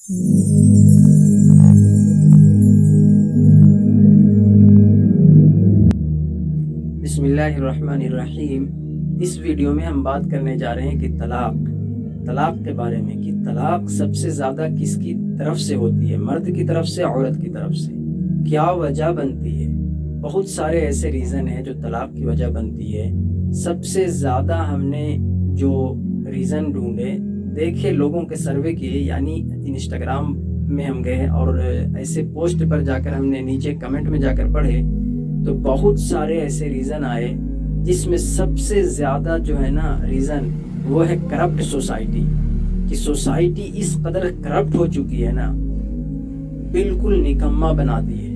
بسم اللہ الرحمن الرحیم۔ اس ویڈیو میں ہم بات کرنے جا رہے ہیں کہ طلاق کے بارے میں، کہ طلاق سب سے زیادہ کس کی طرف سے ہوتی ہے، مرد کی طرف سے، عورت کی طرف سے، کیا وجہ بنتی ہے۔ بہت سارے ایسے ریزن ہیں جو طلاق کی وجہ بنتی ہے۔ سب سے زیادہ ہم نے جو ریزن ڈھونڈے، دیکھے، لوگوں کے سروے کیے، یعنی انسٹاگرام میں ہم گئے اور ایسے پوسٹ پر جا کر ہم نے نیچے کمنٹ میں جا کر پڑھے تو بہت سارے ایسے ریزن آئے، جس میں سب سے زیادہ جو ہے نا ریزن وہ ہے کرپٹ سوسائٹی، کہ سوسائٹی اس قدر کرپٹ ہو چکی ہے نا، بالکل نکما بنا دی ہے۔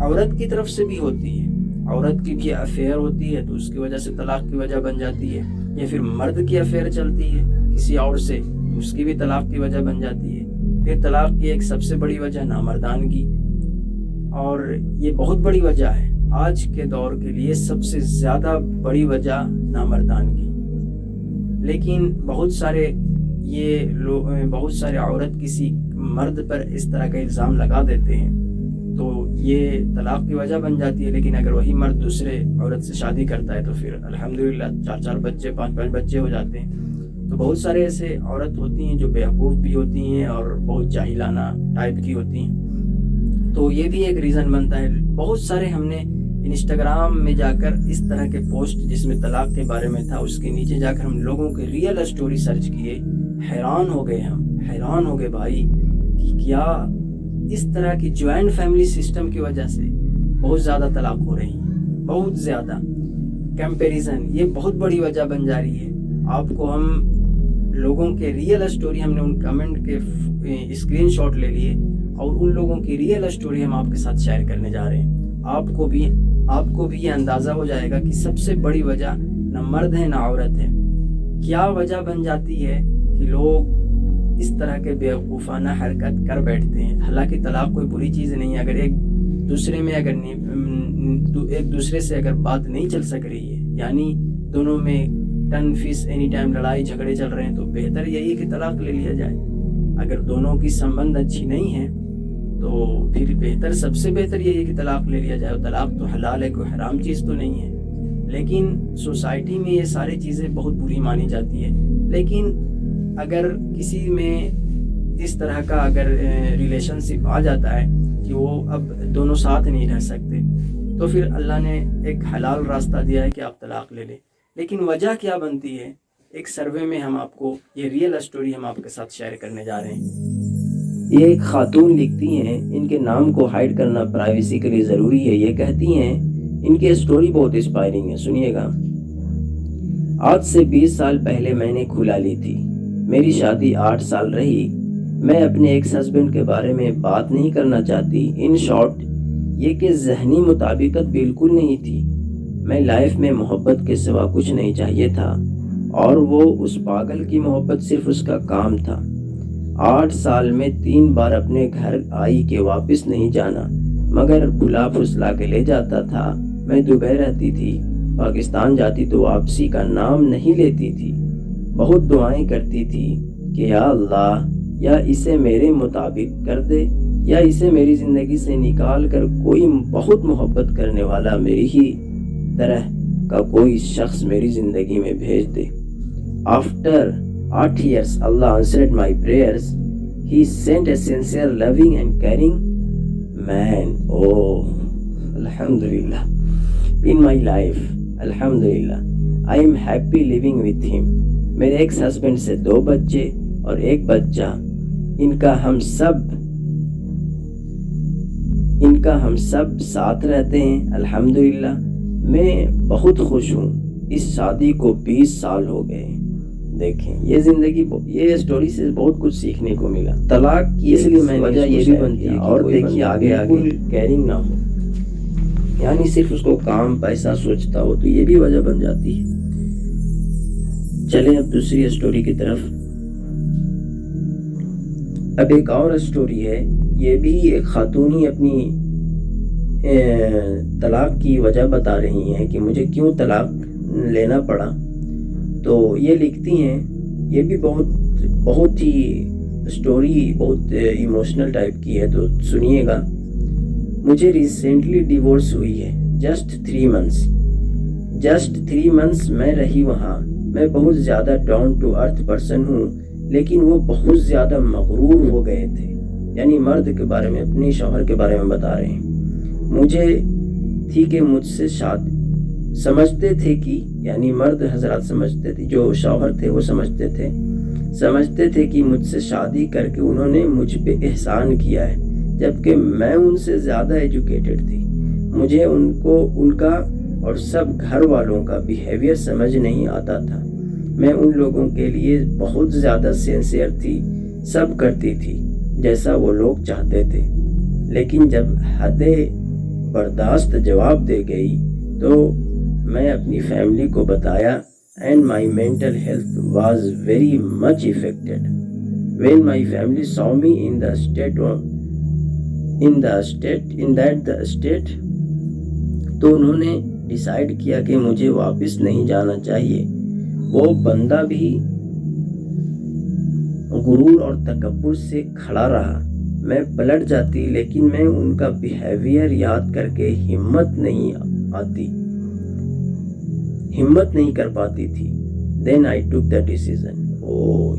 عورت کی طرف سے بھی ہوتی ہے، عورت کی بھی افیئر ہوتی ہے تو اس کی وجہ سے طلاق کی وجہ بن جاتی ہے، یا پھر مرد کی افیئر چلتی ہے کسی اور سے، اس کی بھی طلاق کی وجہ بن جاتی ہے۔ پھر طلاق کی ایک سب سے بڑی وجہ نامردانگی، اور یہ بہت بڑی وجہ ہے آج کے دور کے لیے، سب سے زیادہ بڑی وجہ نامردانگی۔ لیکن بہت سارے عورت کسی مرد پر اس طرح کا الزام لگا دیتے ہیں تو یہ طلاق کی وجہ بن جاتی ہے۔ لیکن اگر وہی مرد دوسرے عورت سے شادی کرتا ہے تو پھر الحمدللہ 4 بچے، 5 بچے ہو جاتے ہیں۔ تو بہت سارے ایسے عورت ہوتی ہیں جو بیوقوف بھی ہوتی ہیں اور بہت جاہلانہ ٹائپ کی ہوتی ہیں، تو یہ بھی ایک ریزن بنتا ہے۔ بہت سارے ہم نے انسٹاگرام میں جا کر اس طرح کے پوسٹ جس میں طلاق کے بارے میں تھا، اس کے نیچے جا کر ہم لوگوں کے ریئل اسٹوری سرچ کیے، حیران ہو گئے بھائی کہ کیا اس طرح کی جوائنٹ فیملی سسٹم کی وجہ سے بہت زیادہ طلاق ہو رہی ہیں، بہت زیادہ کمپیریزن، یہ بہت بڑی وجہ بن جا رہی ہے۔ آپ کو ہم لوگوں کے ریئل اسٹوری، ہم نے ان کمنٹ کے اسکرین شاٹ لے لیے اور ان لوگوں کی ریئل اسٹوری ہم آپ کے ساتھ شیئر کرنے جا رہے ہیں۔ آپ کو بھی یہ اندازہ ہو جائے گا کہ سب سے بڑی وجہ نہ مرد ہے نہ عورت ہے، کیا وجہ بن جاتی ہے کہ لوگ اس طرح کے بیوقوفانہ حرکت کر بیٹھتے ہیں۔ حالانکہ طلاق کوئی بری چیز نہیں ہے، اگر ایک دوسرے سے اگر بات نہیں چل سک رہی ہے، یعنی دونوں میں ٹن فیس اینی ٹائم لڑائی جھگڑے چل رہے ہیں، تو بہتر یہی ہے کہ طلاق لے لیا جائے۔ اگر دونوں کی سمبند اچھی نہیں ہے تو پھر سب سے بہتر یہی ہے کہ طلاق لے لیا جائے۔ طلاق تو حلال ہے، کوئی حرام چیز تو نہیں ہے، لیکن سوسائٹی میں یہ ساری چیزیں بہت بری مانی جاتی ہے۔ لیکن اگر کسی میں اس طرح کا ریلیشن شپ آ جاتا ہے کہ وہ اب دونوں ساتھ نہیں رہ سکتے، تو پھر اللہ نے ایک حلال راستہ دیا ہے کہ آپ طلاق لے لیں۔ لیکن وجہ کیا بنتی ہے؟ ایک سروے میں ہم آپ کو یہ ریئل اسٹوری ہم آپ کے ساتھ شیئر کرنے جا رہے ہیں۔ یہ ایک خاتون لکھتی ہیں، ان کے نام کو ہائیڈ کرنا پرائیویسی کے لیے ضروری ہے۔ یہ کہتی ہیں، ان کی اسٹوری بہت انسپائرنگ ہے، سنیے گا۔ آج سے 20 سال پہلے میں نے کھلا لی تھی۔ میری شادی 8 سال رہی۔ میں اپنے ایکس ہسبینڈ کے بارے میں بات نہیں کرنا چاہتی۔ ان شارٹ یہ کہ ذہنی مطابقت بالکل نہیں تھی۔ میں لائف میں محبت کے سوا کچھ نہیں چاہیے تھا، اور وہ اس پاگل کی محبت صرف اس کا کام تھا۔ 8 سال میں 3 بار اپنے گھر آئی کہ واپس نہیں جانا، مگر بھلا پھسلا کے لے جاتا تھا۔ میں دبئی رہتی تھی، پاکستان جاتی تو واپسی کا نام نہیں لیتی تھی۔ بہت دعائیں کرتی تھی کہ یا اللہ، یا اسے میرے مطابق کر دے، یا اسے میری زندگی سے نکال کر کوئی بہت محبت کرنے والا میری ہی طرح کا کوئی شخص میری زندگی میں بھیج دے۔ After 8 years, Allah answered my prayers. He sent a sincere, loving and caring man. Oh, Alhamdulillah. In my life, Alhamdulillah, I am happy living with him. میرے ایکس ہسبینڈ سے 2 بچے اور 1 بچہ۔ ان کا ہم سب ساتھ رہتے ہیں، الحمدللہ۔ میں بہت خوش ہوں۔ اس شادی کو 20 سال ہو گئے۔ دیکھیں، یہ اسٹوری سے بہت کچھ سیکھنے کو ملا۔ طلاق کی اس لیے وجہ یہ بھی بنتی ہے، اور دیکھیے آگے کیئرنگ نہ ہو، یعنی صرف اس کو کام پیسہ سوچتا ہو، تو یہ بھی وجہ بن جاتی ہے۔ چلیں اب دوسری اسٹوری کی طرف۔ اب ایک اور اسٹوری ہے، یہ بھی ایک خاتون ہی اپنی طلاق کی وجہ بتا رہی ہیں کہ مجھے کیوں طلاق لینا پڑا۔ تو یہ لکھتی ہیں، یہ بھی بہت بہت ہی اسٹوری بہت ایموشنل ٹائپ کی ہے، تو سنیے گا۔ مجھے ریسنٹلی ڈیورس ہوئی ہے، جسٹ 3 منتھس میں رہی وہاں۔ میں بہت زیادہ ڈاؤن ٹو ارتھ پرسن ہوں، لیکن وہ بہت زیادہ مغرور ہو گئے تھے۔ یعنی مرد کے بارے میں، اپنی شوہر کے بارے میں بتا رہے ہیں۔ مجھے تھی کہ مجھ سے سمجھتے تھے کہ، یعنی مرد حضرات سمجھتے تھے، جو شوہر تھے وہ سمجھتے تھے کہ مجھ سے شادی کر کے انہوں نے مجھ پہ احسان کیا ہے، جبکہ میں ان سے زیادہ ایجوکیٹڈ تھی۔ مجھے ان کا اور سب گھر والوں کا بیہیویئر سمجھ نہیں آتا تھا۔ میں ان لوگوں کے لیے بہت زیادہ سینسیئر تھی، سب کرتی تھی جیسا وہ لوگ چاہتے تھے، لیکن جب حد برداشت جواب دے گئی تو میں اپنی فیملی کو بتایا، and my mental health was very much affected when my family saw me in that state. تو انہوں نے ڈیسائیڈ کیا کہ مجھے واپس نہیں جانا چاہیے۔ وہ بندہ بھی غرور اور تکبر سے کھڑا رہا۔ میں پلٹ جاتی، لیکن میں ان کا بیہیویئر یاد کر کے ہمت نہیں کر پاتی تھی۔ Then I took the decision.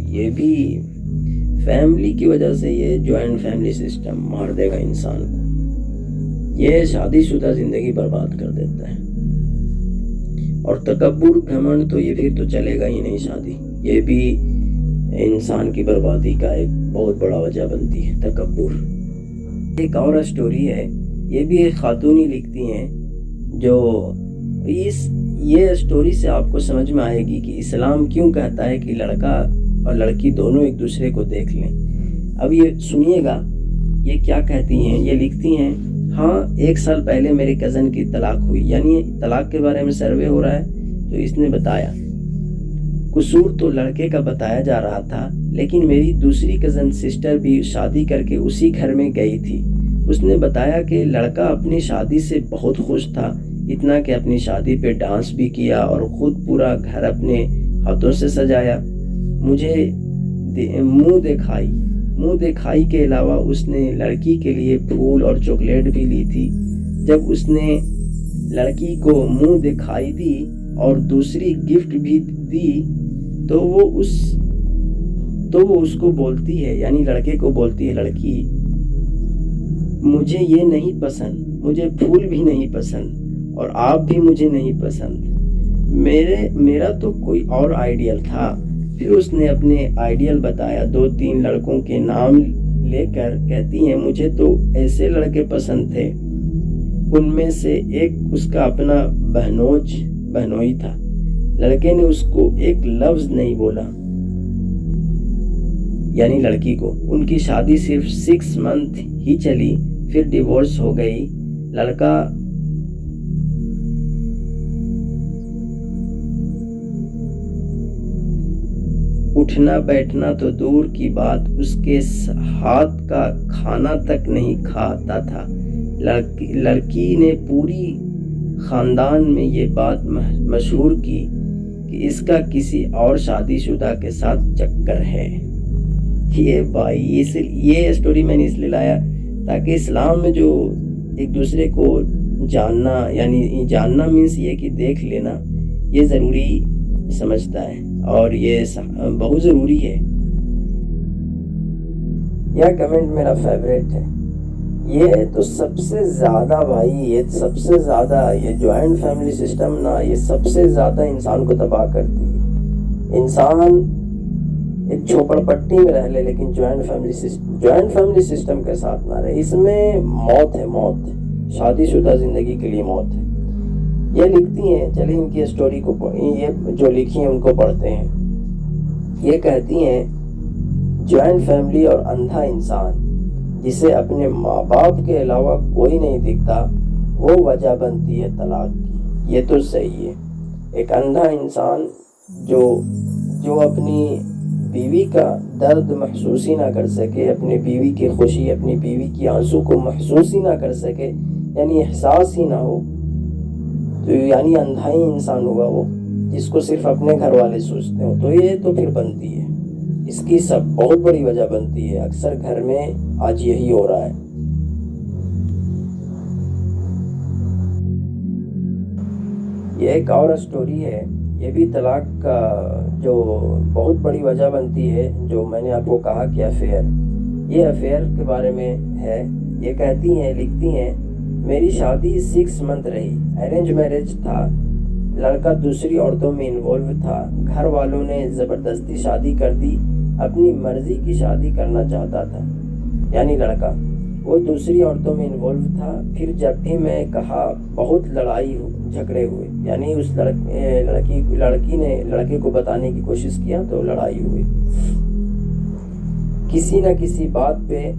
یہ بھی فیملی کی وجہ سے، یہ جوائنٹ فیملی سسٹم مار دے گا انسان کو، یہ شادی شدہ زندگی برباد کر دیتا ہے۔ اور تکبر، گھمنڈ تو یہ پھر تو چلے گا ہی نہیں شادی، یہ بھی انسان کی بربادی کا ایک بہت بڑا وجہ بنتی ہے، تکبر۔ ایک اور اسٹوری ہے، یہ بھی ایک خاتون ہی لکھتی ہیں، جو یہ اسٹوری سے آپ کو سمجھ میں آئے گی کہ اسلام کیوں کہتا ہے کہ لڑکا اور لڑکی دونوں ایک دوسرے کو دیکھ لیں۔ اب یہ سنیے گا، یہ کیا کہتی ہیں۔ یہ لکھتی ہیں، ہاں 1 سال پہلے میرے کزن کی طلاق ہوئی، یعنی طلاق کے بارے میں سروے ہو رہا ہے، تو اس نے بتایا قصور تو لڑکے کا بتایا جا رہا تھا، لیکن میری دوسری کزن سسٹر بھی شادی کر کے اسی گھر میں گئی تھی۔ اس نے بتایا کہ لڑکا اپنی شادی سے بہت خوش تھا، اتنا کہ اپنی شادی پہ ڈانس بھی کیا اور خود پورا گھر اپنے ہاتھوں سے سجایا۔ مجھے منہ دکھائی کے علاوہ اس نے لڑکی کے لیے پھول اور چاکلیٹ بھی لی تھی۔ جب اس نے لڑکی کو منہ دکھائی دی اور دوسری گفٹ بھی دی تو وہ اس کو بولتی ہے، یعنی لڑکے کو بولتی ہے لڑکی، مجھے یہ نہیں پسند، مجھے پھول بھی نہیں پسند اور آپ بھی مجھے نہیں پسند، میرا تو کوئی اور آئیڈیل تھا۔ پھر اس نے اپنے آئیڈیل بتایا، 2-3 لڑکوں کے نام لے کر کہتی ہیں، مجھے تو ایسے لڑکے پسند تھے، ان میں سے ایک اس کا اپنا بہنوئی تھا۔ لڑکے نے اس کو ایک لفظ نہیں بولا، یعنی لڑکی کو۔ ان کی شادی صرف 6 منتھ ہی چلی، پھر ڈیورس ہو گئی۔ لڑکا اٹھنا بیٹھنا تو دور کی بات، اس کے ہاتھ کا کھانا تک نہیں کھاتا تھا۔ لڑکی نے پوری خاندان میں یہ بات مشہور کی کہ اس کا کسی اور شادی شدہ کے ساتھ چکر ہے۔ یہ اسٹوری میں نے اس لیے لایا تاکہ اسلام میں جو ایک دوسرے کو جاننا، یعنی جاننا مینس یہ کہ دیکھ لینا، یہ ضروری سمجھتا ہے اور یہ بہت ضروری ہے۔ یہ کمنٹ میرا فیوریٹ ہے۔ یہ تو سب سے زیادہ بھائی، یہ سب سے زیادہ، یہ جوائنٹ فیملی سسٹم نا، یہ سب سے زیادہ انسان کو تباہ کرتی ہے۔ انسان ایک جھوپڑ پٹی میں رہ لے لیکن جوائنٹ فیملی سسٹم کے ساتھ نہ رہے، اس میں موت ہے، موت، شادی شدہ زندگی کے لیے موت ہے۔ یہ لکھتی ہیں، چلیں ان کی اسٹوری کو، یہ جو لکھی ہیں ان کو پڑھتے ہیں۔ یہ کہتی ہیں، جوائنٹ فیملی اور اندھا انسان جسے اپنے ماں باپ کے علاوہ کوئی نہیں دکھتا، وہ وجہ بنتی ہے طلاق کی۔ یہ تو صحیح ہے، ایک اندھا انسان جو اپنی بیوی کا درد محسوس ہی نہ کر سکے، اپنی بیوی کی خوشی، اپنی بیوی کی آنسو کو محسوس ہی نہ کر سکے، یعنی احساس ہی نہ ہو، تو یعنی اندھا ہی انسان ہوگا وہ، جس کو صرف اپنے گھر والے سوچتے ہو، تو یہ تو پھر بنتی ہے۔ اس کی سب بہت بڑی وجہ بنتی ہے. اکثر گھر میں آج یہی ہو رہا ہے. یہ ایک اور سٹوری ہے. یہ بھی طلاق کا جو بہت بڑی وجہ بنتی ہے. جو میں نے آپ کو کہا کہ افیئر، یہ افیئر کے بارے میں ہے. یہ کہتی ہیں، لکھتی ہیں، میری شادی 6 منتھ رہی. ارینج میرج تھا. لڑکا دوسری عورتوں میں انوالو تھا. گھر والوں نے زبردستی شادی کر دی. اپنی مرضی کی شادی کرنا چاہتا تھا، یعنی لڑکا. وہ دوسری عورتوں میں انوالو تھا. پھر جب بھی میں کہا، بہت لڑائی جھگڑے ہوئے. یعنی اس لڑکی نے لڑکے کو بتانے کی کوشش کیا تو لڑائی ہوئی. کسی نہ کسی بات پہ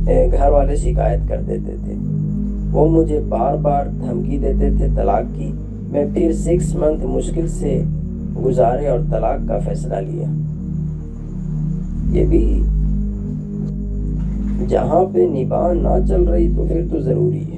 گھر والے شکایت کر دیتے تھے. وہ مجھے بار بار دھمکی دیتے تھے طلاق کی. میں پھر 6 منتھ مشکل سے گزارے اور طلاق کا فیصلہ لیا. یہ بھی جہاں پہ نباہ نہ چل رہی تو پھر تو ضروری ہے.